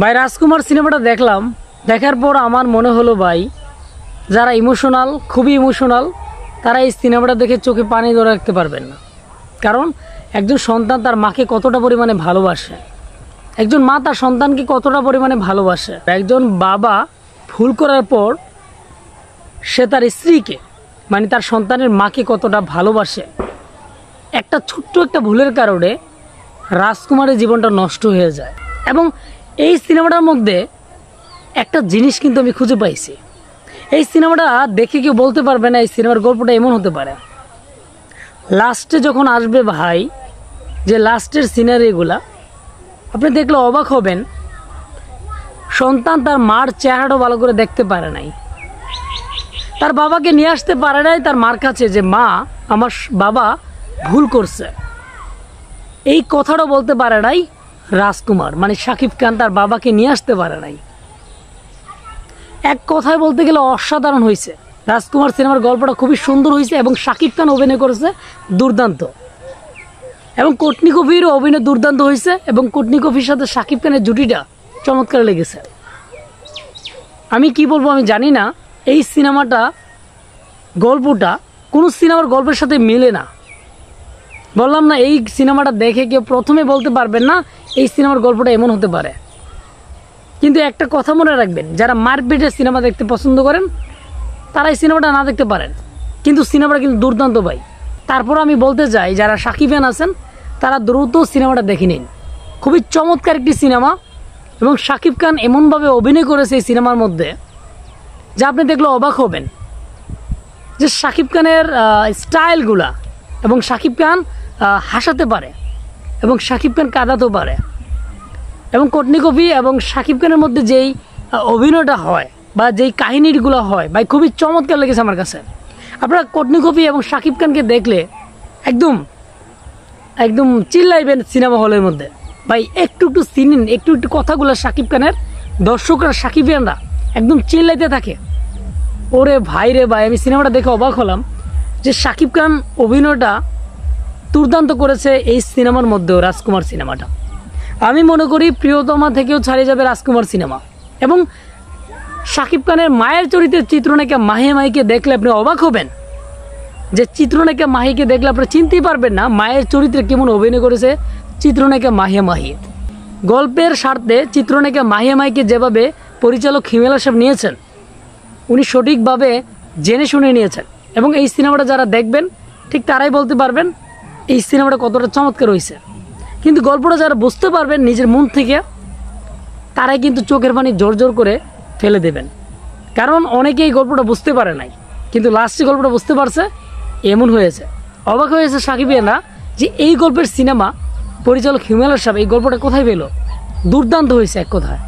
ভাই রাজকুমার সিনেমাটা দেখলাম, দেখার পর আমার মনে হলো ভাই যারা ইমোশনাল, খুবই ইমোশনাল, তারা এই সিনেমাটা দেখে চোখে পানি ধরে রাখতে পারবেন না। কারণ একজন সন্তান তার মাকে কতটা পরিমাণে ভালোবাসে, একজন মা তার সন্তানকে কতটা পরিমাণে ভালোবাসে, একজন বাবা ভুল করার পর সে তার স্ত্রীকে মানে তার সন্তানের মাকে কতটা ভালোবাসে। একটা ছোট্ট একটা ভুলের কারণে রাজকুমারের জীবনটা নষ্ট হয়ে যায়। এবং এই সিনেমাটার মধ্যে একটা জিনিস কিন্তু আমি খুঁজে পাইছি, এই সিনেমাটা দেখে কেউ বলতে পারবে না এই সিনেমার গল্পটা এমন হতে পারে। লাস্টে যখন আসবে ভাই, যে লাস্টের সিনারিগুলা আপনি দেখলে অবাক হবেন, সন্তান তার মার চেহারাটাও ভালো করে দেখতে পারে নাই, তার বাবাকে নিয়ে আসতে পারে নাই তার মার কাছে যে মা আমার বাবা ভুল করছে, এই কথাটা বলতে পারে নাই রাজকুমার মানে শাকিব খান তার বাবাকে নিয়ে আসতে পারে নাই। এক কথায় বলতে গেলে অসাধারণ হয়েছে রাজকুমার সিনেমার গল্পটা, খুবই সুন্দর হয়েছে এবং শাকিব খান অভিনয় করেছে দুর্দান্ত, এবং কোটনি কফিরও অভিনয় দুর্দান্ত হয়েছে, এবং কোটনি কফির সাথে শাকিব খানের জুটিটা চমৎকার লেগেছে। আমি কি বলবো আমি জানি না, এই সিনেমাটা গল্পটা কোনো সিনেমার গল্পের সাথে মেলে না। বললাম না, এই সিনেমাটা দেখে কেউ প্রথমে বলতে পারবেন না এই সিনেমার গল্পটা এমন হতে পারে। কিন্তু একটা কথা মনে রাখবেন, যারা মারপিটের সিনেমা দেখতে পছন্দ করেন তারা এই সিনেমাটা না দেখতে পারেন, কিন্তু সিনেমাটা কিন্তু দুর্দান্ত ভাই। তারপর আমি বলতে চাই যারা শাকিব খান আছেন তারা দ্রুত সিনেমাটা দেখে নিন, খুবই চমৎকার একটি সিনেমা। এবং শাকিব খান এমনভাবে অভিনয় করেছে এই সিনেমার মধ্যে যে আপনি দেখলে অবাক হবেন যে শাকিব খানের স্টাইলগুলা, এবং শাকিব খান হাসাতে পারে এবং শাকিব খান কাঁদাতেও পারে, এবং কোটনি কফি এবং শাকিব খানের মধ্যে যেই অভিনয়টা হয় বা যেই কাহিনীগুলো হয় ভাই খুবই চমৎকার লেগেছে আমার কাছে। আপনারা কোটনি কফি এবং শাকিব খানকে দেখলে একদম একদম চিল্লাইবেন সিনেমা হলের মধ্যে ভাই। একটু একটু সিন, একটু একটু কথাগুলো শাকিব খানের দর্শকরা শাকিব খানরা একদম চিল্লাইতে থাকে। ওরে ভাই রে ভাই, আমি সিনেমাটা দেখে অবাক হলাম যে শাকিব খান অভিনয়টা দুর্দান্ত করেছে এই সিনেমার মধ্যেও। রাজকুমার সিনেমাটা আমি মনে করি প্রিয়তমা থেকেও ছাড়িয়ে যাবে রাজকুমার সিনেমা। এবং শাকিব খানের মায়ের চরিত্রের চিত্রনায়িকা মাহি মাহিকে দেখলে আপনি অবাক হবেন, যে চিত্রনায়িকা মাহিকে দেখলে আপনি চিনতেই পারবেন না মায়ের চরিত্রে কেমন অভিনয় করেছে চিত্রনায়িকা মাহি মাহি। গল্পের স্বার্থে চিত্রনায়িকা মাহি মাহিকে যেভাবে পরিচালক হিমেল আশরাফ নিয়েছেন, উনি সঠিকভাবে জেনে শুনে নিয়েছেন। এবং এই সিনেমাটা যারা দেখবেন ঠিক তারাই বলতে পারবেন এই সিনেমাটা কতটা চমৎকার হয়েছে। কিন্তু গল্পটা যারা বুঝতে পারবেন নিজের মন থেকে, তারাই কিন্তু চোখের পানি জোর জোর করে ফেলে দেবেন। কারণ অনেকে এই গল্পটা বুঝতে পারে নাই, কিন্তু লাস্টে গল্পটা বুঝতে পারছে, এমন হয়েছে। অবাক হয়েছে শাকিব খানরা যে এই গল্পের সিনেমা পরিচালক হিমেল আশরাফ এই গল্পটা কোথায় পেল, দুর্দান্ত হয়েছে এক কথায়।